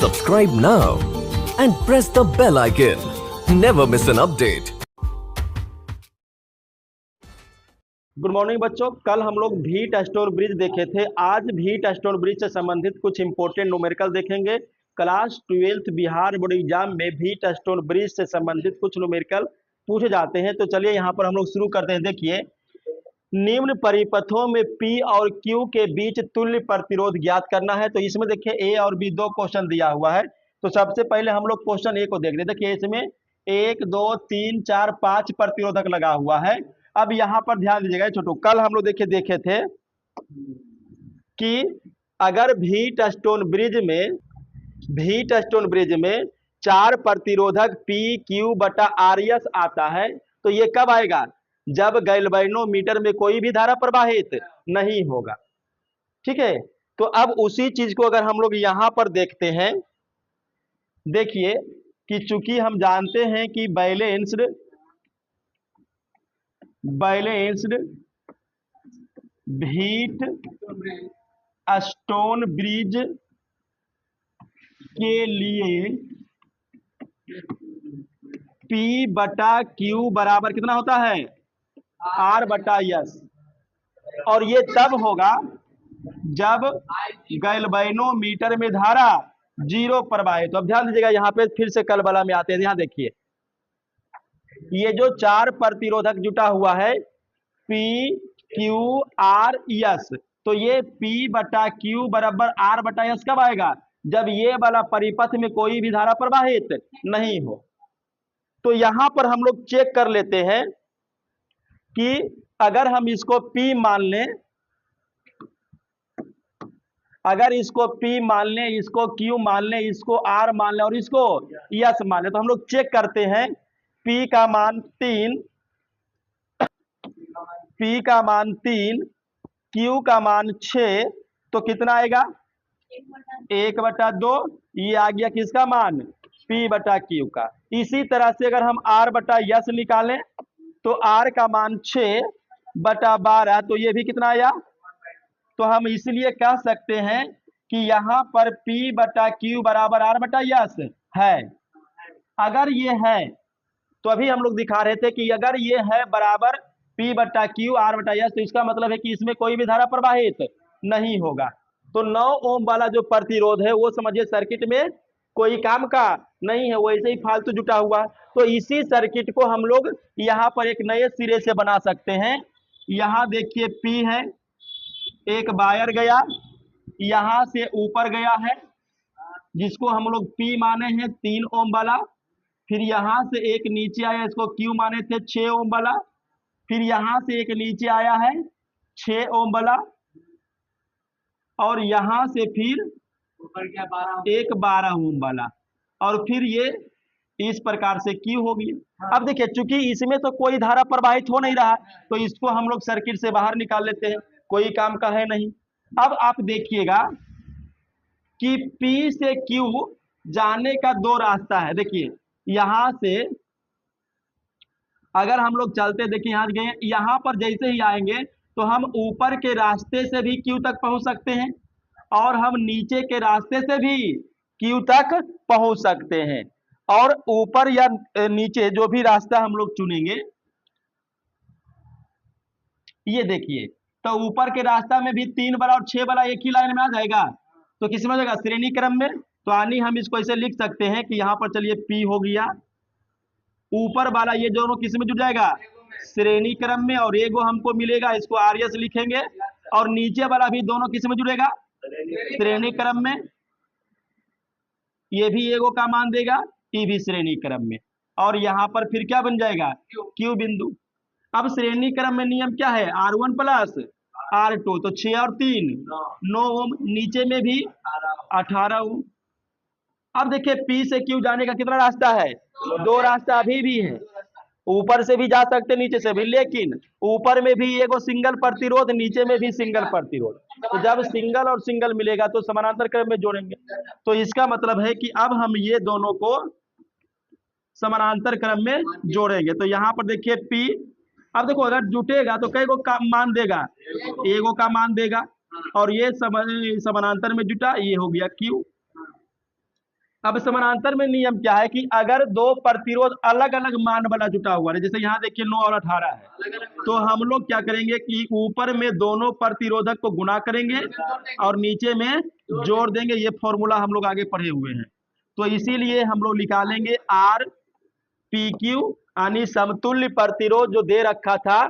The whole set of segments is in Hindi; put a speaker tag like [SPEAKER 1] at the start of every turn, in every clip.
[SPEAKER 1] Subscribe now and press the bell icon. Never miss an update.
[SPEAKER 2] Good morning बच्चों, कल हम लोग व्हीट स्टोन ब्रिज देखे थे। आज व्हीट स्टोन ब्रिज से संबंधित कुछ इंपॉर्टेंट न्यूमेरिकल देखेंगे। Class 12th Bihar board exam में व्हीट स्टोन ब्रिज से संबंधित कुछ न्यूमेरिकल पूछे जाते हैं। तो चलिए यहाँ पर हम लोग शुरू करते हैं। देखिए, निम्न परिपथों में P और Q के बीच तुल्य प्रतिरोध ज्ञात करना है। तो इसमें देखिए A और B दो क्वेश्चन दिया हुआ है। तो सबसे पहले हम लोग क्वेश्चन ए को देख रहे हैं। देखिए, इसमें 1 2 3 4 5 प्रतिरोधक लगा हुआ है। अब यहाँ पर ध्यान दीजिएगा छोटू, कल हम लोग देखे थे कि अगर व्हीट स्टोन ब्रिज में 4 प्रतिरोधक P Q बटा RS आता है तो ये कब आएगा? जब गैल्वेनोमीटर में कोई भी धारा प्रवाहित नहीं होगा। ठीक है, तो अब उसी चीज को अगर हम लोग यहां पर देखते हैं, देखिए कि चूंकि हम जानते हैं कि बैलेंस्ड व्हीट स्टोन ब्रिज के लिए P बटा Q बराबर कितना होता है? R बटा S। और ये तब होगा जब गैल्वेनोमीटर में धारा 0 प्रवाहित। तो अब ध्यान दीजिएगा, यहाँ पे फिर से कल वाला में आते हैं। यहाँ देखिए, ये जो 4 प्रतिरोधक जुटा हुआ है P Q R S, तो ये P बटा Q बराबर R बटा S कब आएगा? जब ये वाला परिपथ में कोई भी धारा प्रवाहित नहीं हो। तो यहां पर हम लोग चेक कर लेते हैं कि अगर हम इसको P मान लें, अगर इसको P मान लें, इसको Q मान लें, इसको R मान लें और इसको S मान लें, तो हम लोग चेक करते हैं। P का मान 3, P का मान 3, Q का मान 6, तो कितना आएगा? 1/2। ये आ गया किसका मान? P बटा Q का। इसी तरह से अगर हम R बटा S निकालें तो R का मान 6/12, तो ये भी कितना आया? तो हम इसलिए कह सकते हैं कि यहाँ पर P बटा Q बराबर R बटा S है। अगर ये है तो अभी हम लोग दिखा रहे थे कि अगर ये है बराबर P बटा Q R बटा S, तो इसका मतलब है कि इसमें कोई भी धारा प्रवाहित नहीं होगा। तो 9 ओम वाला जो प्रतिरोध है वो समझिए सर्किट में कोई काम का नहीं है, वैसे ही फालतू जुटा हुआ। तो इसी सर्किट को हम लोग यहाँ पर एक नए सिरे से बना सकते हैं। यहाँ देखिए P है, एक वायर गया यहाँ से ऊपर गया है जिसको हम लोग P माने हैं 3 ओम वाला। फिर यहाँ से एक नीचे आया, इसको Q माने थे 6 ओम वाला। फिर यहाँ से एक नीचे आया है 6 ओम वाला, और यहाँ से फिर एक 12 ओम वाला, और फिर ये इस प्रकार से Q होगी। अब देखिए, चूंकि इसमें तो कोई धारा प्रवाहित हो नहीं रहा, तो इसको हम लोग सर्किट से बाहर निकाल लेते हैं, कोई काम का है नहीं। अब आप देखिएगा कि P से Q जाने का 2 रास्ता है। देखिए, यहां से अगर हम लोग चलते, देखिए यहाँ गए, यहाँ पर जैसे ही आएंगे तो हम ऊपर के रास्ते से भी Q तक पहुंच सकते हैं और हम नीचे के रास्ते से भी Q तक पहुंच सकते हैं। और ऊपर या नीचे जो भी रास्ता हम लोग चुनेंगे, ये देखिए, तो ऊपर के रास्ता में भी 3 वाला और 6 वाला एक ही लाइन में आ जाएगा। तो किस में आ जाएगा? श्रेणी क्रम में। तो यानी हम इसको ऐसे लिख सकते हैं कि यहाँ पर चलिए P हो गया, ऊपर वाला ये दोनों किस में जुड़ जाएगा? श्रेणी क्रम में। और एगो हमको मिलेगा, इसको RS लिखेंगे, और नीचे वाला भी दोनों किस में जुड़ेगा? श्रेणी क्रम में। ये भी एगो का मान देगा, ये भी श्रेणी क्रम में। और यहाँ पर फिर क्या बन जाएगा? Q बिंदु। अब श्रेणी क्रम में नियम क्या है? R1 प्लस R2, तो 6 और 3 9 ओम, नीचे में भी 18 ओम। अब देखिए, P से Q जाने का कितना रास्ता है? 2 रास्ता अभी भी है। ऊपर से भी जा सकते, नीचे से भी, लेकिन ऊपर में भी एगो सिंगल प्रतिरोध, नीचे में भी सिंगल प्रतिरोध। तो जब सिंगल और सिंगल मिलेगा तो समानांतर क्रम में जोड़ेंगे। तो इसका मतलब है कि अब हम ये दोनों को समानांतर क्रम में जोड़ेंगे। तो यहाँ पर देखिए P, अब देखो अगर जुटेगा तो कई गो का मान देगा? एगो का मान देगा। और ये समानांतर में जुटा, ये हो गया Q। अब समानांतर में नियम क्या है कि अगर दो प्रतिरोध अलग अलग मान वाला जुटा हुआ है, जैसे यहाँ देखिए 9 और 18 है, तो हम लोग क्या करेंगे कि ऊपर में दोनों प्रतिरोधक को गुणा करेंगे और नीचे में जोड़ देंगे। ये फॉर्मूला हम लोग आगे पढ़े हुए हैं। तो इसीलिए हम लोग निकालेंगे आर पी क्यू, यानी समतुल्य प्रतिरोध जो दे रखा था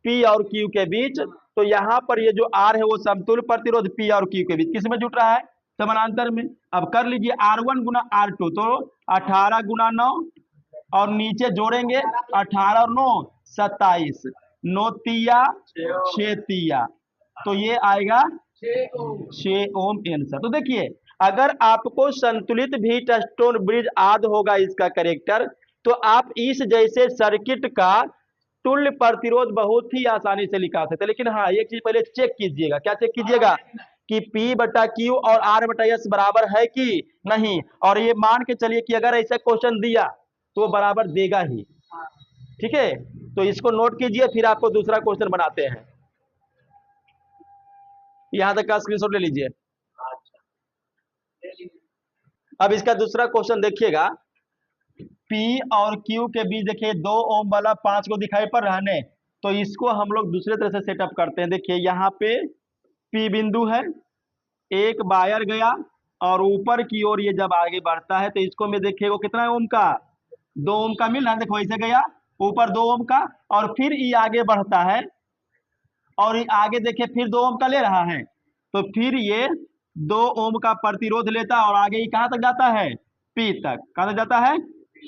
[SPEAKER 2] पी और क्यू के बीच। तो यहाँ पर ये जो आर है वो समतुल्य प्रतिरोध पी और क्यू के बीच किस में जुट रहा है, समानांतर में। अब कर लीजिए R1 गुना R2, तो 18 गुना 9 और नीचे जोड़ेंगे 18 और 9 27, 9 तिया 6 तिया, तो ये आएगा 6 ओम आंसर। तो देखिए अगर आपको संतुलित व्हीटस्टोन ब्रिज याद होगा इसका कैरेक्टर, तो आप इस जैसे सर्किट का तुल्य प्रतिरोध बहुत ही आसानी से निकाल सकते हैं। लेकिन हाँ, एक चीज पहले चेक कीजिएगा। क्या चेक कीजिएगा कि P बटा Q और R बटा S बराबर है कि नहीं। और ये मान के चलिए कि अगर ऐसा क्वेश्चन दिया तो वो बराबर देगा ही। ठीक है, तो इसको नोट कीजिए, फिर आपको दूसरा क्वेश्चन बनाते हैं। यहां तक का स्क्रीनशॉट ले लीजिए। अब इसका दूसरा क्वेश्चन देखिएगा। P और Q के बीच देखिए 2 ओम वाला 5 को दिखाई पड़ रहा है, तो इसको हम लोग दूसरे तरह से सेटअप करते हैं। देखिए यहाँ पे P बिंदु है, एक वायर गया और ऊपर की ओर ये जब आगे बढ़ता है तो इसको में देखिए वो कितना ओम का, 2 ओम का मिल रहा है। देखो ऐसे गया ऊपर 2 ओम का और फिर ये आगे बढ़ता है और ये आगे देखिए फिर 2 ओम का ले रहा है, तो फिर ये 2 ओम का प्रतिरोध लेता है और आगे ये कहां तक जाता है, P तक। कहां तक जाता है,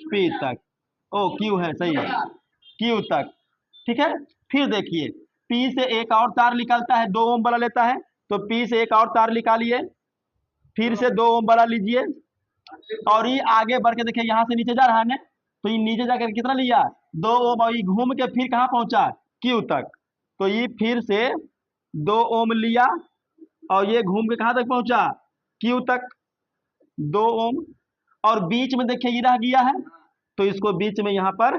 [SPEAKER 2] P तक। ओ Q है, सही है, Q तक। ठीक है, फिर देखिए P से एक और तार निकलता है, 2 ओम वाला लेता है, तो P से एक और तार निकालिए, फिर से 2 ओम वाला लीजिए और ये आगे बढ़ के देखिए यहाँ से नीचे जा रहा है, तो ये नीचे जाकर कितना लिया, 2 ओम, और ये घूम के फिर कहाँ पहुंचा, Q तक। तो ये फिर से 2 ओम लिया और ये घूम के कहाँ तक पहुंचा, Q तक, 2 ओम। और बीच में देखिए ये रह गया है, तो इसको बीच में यहाँ पर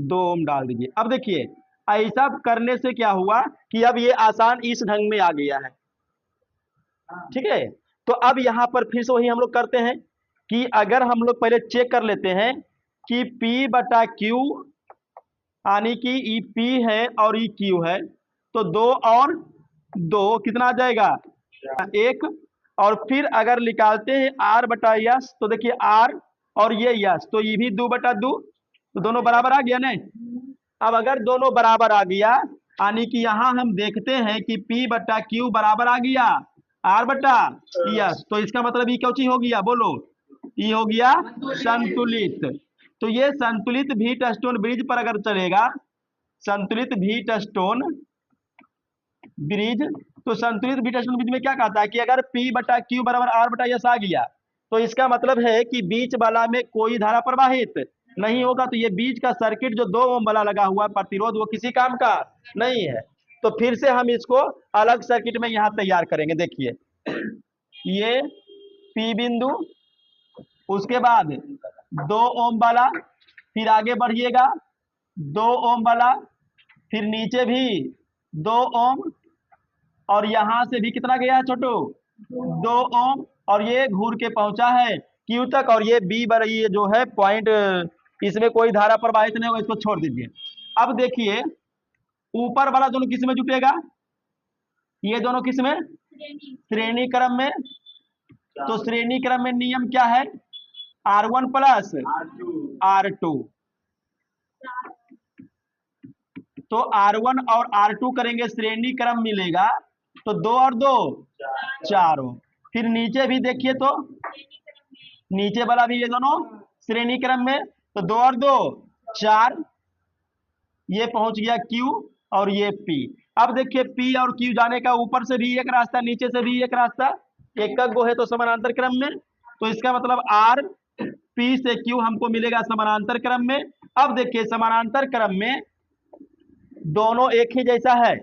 [SPEAKER 2] 2 ओम डाल दीजिए। अब देखिए ऐसा करने से क्या हुआ कि अब ये आसान इस ढंग में आ गया है। ठीक है, तो अब यहाँ पर फिर से वही हम लोग करते हैं कि अगर हम लोग पहले चेक कर लेते हैं कि P बटा Q, यानी कि ई P है और ई Q है, तो 2 और 2 कितना आ जाएगा, 1। और फिर अगर निकालते हैं R बटा यस, तो देखिए R और ये यस, तो ये भी 2 बटा 2, तो दोनों बराबर आ गया ना। अब अगर दोनों बराबर आ गया, यानी कि यहाँ हम देखते हैं कि P बटा Q बराबर आ गया R बटा यस, तो इसका मतलब ये क्या चीज हो गया, बोलो, ये हो गया संतुलित। तो ये संतुलित व्हीटस्टोन ब्रिज पर अगर चलेगा, संतुलित व्हीटस्टोन ब्रिज, तो संतुलित व्हीटस्टोन ब्रिज में क्या कहता है कि अगर P बटा Q बराबर R बटा यस आ गया, तो इसका मतलब है कि बीच वाला में कोई धारा प्रवाहित नहीं होगा। तो ये बीच का सर्किट जो 2 ओम वाला लगा हुआ प्रतिरोध वो किसी काम का नहीं है। तो फिर से हम इसको अलग सर्किट में यहाँ तैयार करेंगे। देखिए ये P बिंदु, उसके बाद 2 ओम वाला, फिर आगे बढ़िएगा 2 ओम वाला, फिर नीचे भी 2 ओम, और यहां से भी कितना गया है छोटू, 2 ओम, और ये घूर के पहुंचा है Q तक। और ये B बर, ये जो है पॉइंट, इसमें कोई धारा प्रवाहित नहीं होगा, इसको छोड़ दीजिए। अब देखिए ऊपर वाला दोनों किस में जुटेगा, ये दोनों किस में, श्रेणी क्रम में। तो श्रेणी क्रम में नियम क्या है, R1 प्लस R2। तो R1 और R2 करेंगे, श्रेणी क्रम मिलेगा, तो 2 और 2 4 हो। फिर नीचे भी देखिए तो नीचे वाला भी ये दोनों श्रेणी क्रम में, तो 2 और 2 4, ये पहुंच गया Q और ये P। अब देखिए P और Q जाने का ऊपर से भी एक रास्ता, नीचे से भी एक रास्ता, एक गो है तो समानांतर क्रम में। तो इसका मतलब R P से Q हमको मिलेगा समानांतर क्रम में। अब देखिए समानांतर क्रम में दोनों एक ही जैसा है,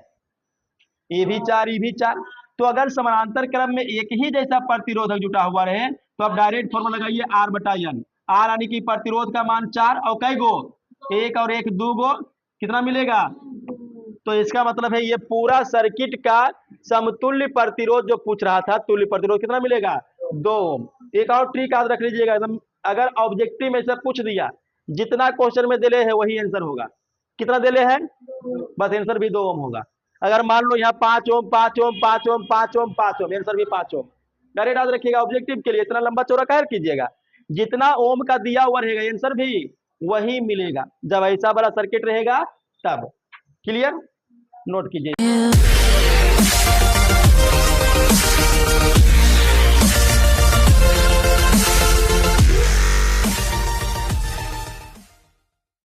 [SPEAKER 2] ये भी 4 ये भी 4। तो अगर समानांतर क्रम में एक ही जैसा प्रतिरोधक जुटा हुआ रहे, तो आप डायरेक्ट फॉर्मूला लगाइए R बटा N। R यानी कि प्रतिरोध का मान 4 और कई गो, 1 और 1 2 गो, कितना मिलेगा। तो इसका मतलब है ये पूरा सर्किट का समतुल्य प्रतिरोध जो पूछ रहा था, तुल्य प्रतिरोध कितना मिलेगा, 2 ओम। एक और ट्रिक याद रख लीजिएगा एकदम, अगर ऑब्जेक्टिव में से पूछ दिया, जितना क्वेश्चन में दिले है वही आंसर होगा। कितना दिले है, बस आंसर भी 2 ओम होगा। अगर मान लो यहाँ 5 ओम 5 ओम 5 ओम 5 ओम 5 ओम, आंसर भी 5 ओम। डायरेक्ट याद रखिएगा, ऑब्जेक्टिव के लिए इतना लंबा चौड़ा काहे कीजिएगा, जितना ओम का दिया हुआ रहेगा आंसर भी वही मिलेगा, जब ऐसा बड़ा सर्किट रहेगा तब। क्लियर, नोट कीजिए।